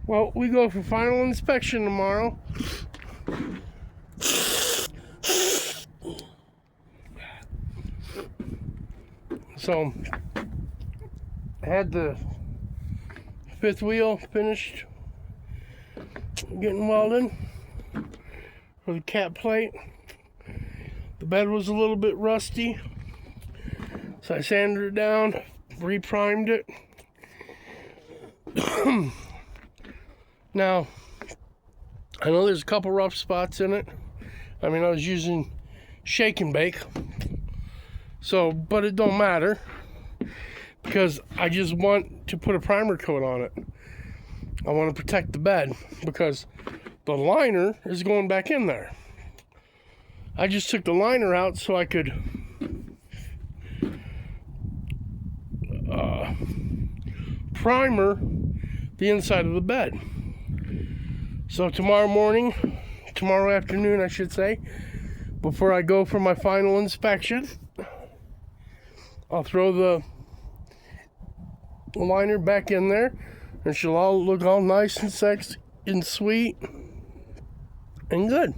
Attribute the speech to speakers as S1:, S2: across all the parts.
S1: Well, we go for final inspection tomorrow. So, I had the fifth wheel finished getting welded for the cat plate. The bed was a little bit rusty, so I sanded it down, reprimed it. Now, I know there's a couple rough spots in it. I mean, I was using shake and bake, so, but it don't matter because I just want to put a primer coat on it. I want to protect the bed because the liner is going back in there. I just took the liner out so I could primer the inside of the bed. So tomorrow afternoon I should say, before I go for my final inspection, I'll throw the liner back in there and she'll all look all nice and sexy and sweet and good.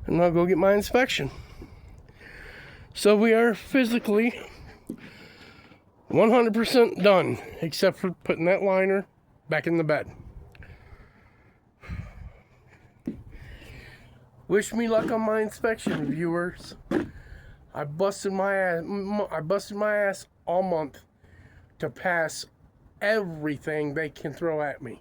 S1: And I'll go get my inspection. So we are physically 100% done, except for putting that liner back in the bed. Wish me luck on my inspection, viewers. I busted my ass all month to pass everything they can throw at me.